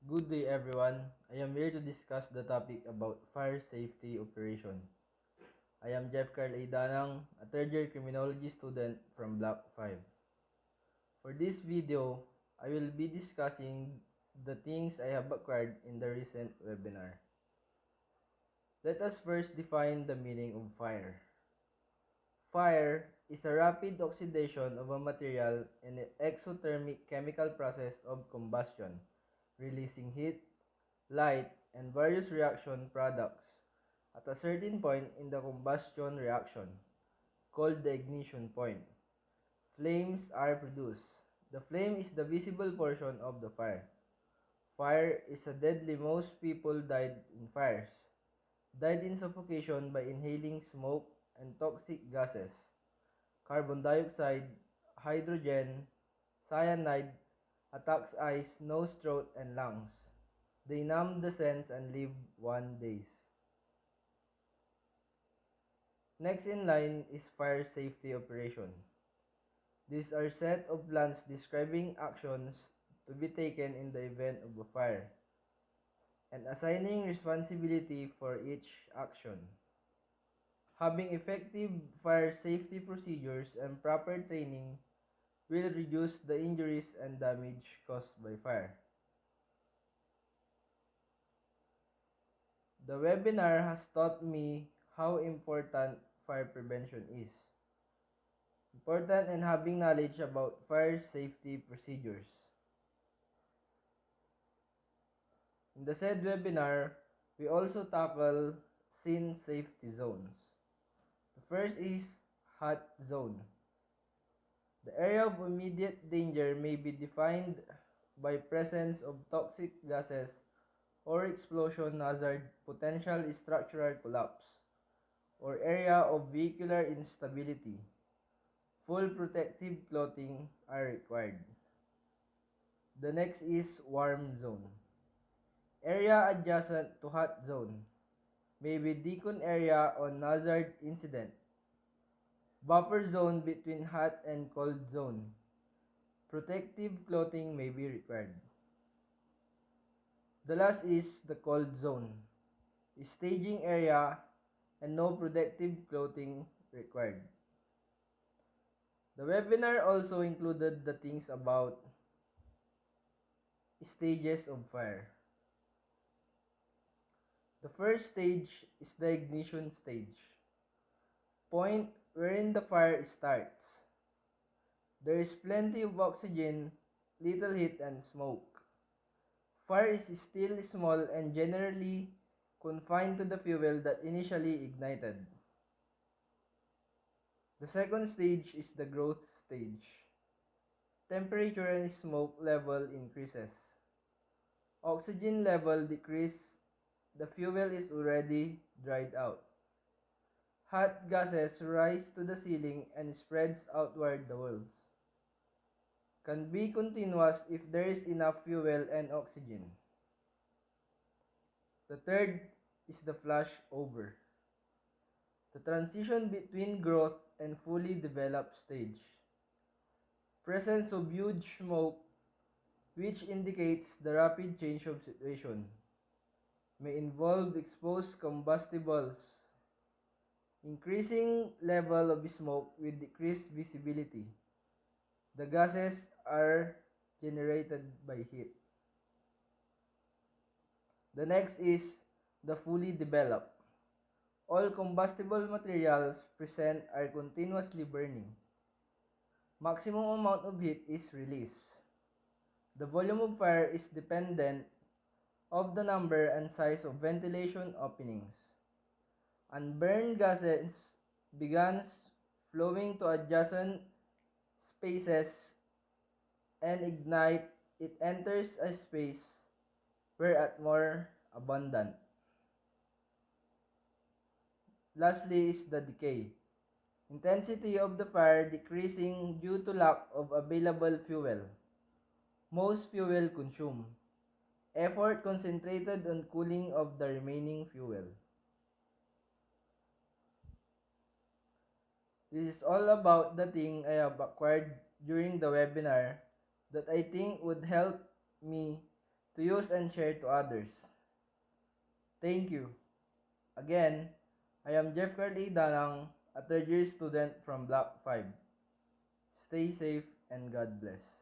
Good day everyone. I am here to discuss the topic about fire safety operation. I am Jeff Carl A. Danang, a third year criminology student from Block 5. For this video, I will be discussing the things I have acquired in the recent webinar. Let us first define the meaning of fire. Fire is a rapid oxidation of a material in an exothermic chemical process of combustion, releasing heat, light, and various reaction products at a certain point in the combustion reaction, called the ignition point. Flames are produced. The flame is the visible portion of the fire. Fire is a deadly. Most people died in fires, died in suffocation by inhaling smoke and toxic gases, carbon dioxide, hydrogen, cyanide, attacks eyes, nose, throat, and lungs. They numb the sense and live 1 days. Next in line is fire safety operation. These are set of plans describing actions to be taken in the event of a fire and assigning responsibility for each action. Having effective fire safety procedures and proper training will reduce the injuries and damage caused by fire. The webinar has taught me how important fire prevention is. Important in having knowledge about fire safety procedures. In the said webinar, we also tackle scene safety zones. The first is hot zone. The area of immediate danger may be defined by presence of toxic gases or explosion hazard, potential structural collapse, or area of vehicular instability. Full protective clothing are required. The next is warm zone. Area adjacent to hot zone may be decon area on hazard incident. Buffer zone between hot and cold zone. Protective clothing may be required. The last is the cold zone. Staging area and no protective clothing required. The webinar also included the things about stages of fire. The first stage is the ignition stage, point wherein the fire starts. There is plenty of oxygen, little heat, and smoke. Fire is still small and generally confined to the fuel that initially ignited. The second stage is the growth stage. Temperature and smoke level increases. Oxygen level decreases. The fuel is already dried out. Hot gases rise to the ceiling and spreads outward the walls. Can be continuous if there is enough fuel and oxygen. The third is the flash over. The transition between growth and fully developed stage. Presence of huge smoke, which indicates the rapid change of situation, may involve exposed combustibles. Increasing level of smoke with decreased visibility. The gases are generated by heat. The next is the fully developed. All combustible materials present are continuously burning. Maximum amount of heat is released. The volume of fire is dependent of the number and size of ventilation openings. Unburned gases begins flowing to adjacent spaces and ignite. It enters a space where at more abundant. Lastly is the decay. Intensity of the fire decreasing due to lack of available fuel. Most fuel consumed. Effort concentrated on cooling of the remaining fuel. This is all about the thing I have acquired during the webinar that I think would help me to use and share to others. Thank you. Again, I am Jeff Carl A. Danang, a third year student from Block 5. Stay safe and God bless.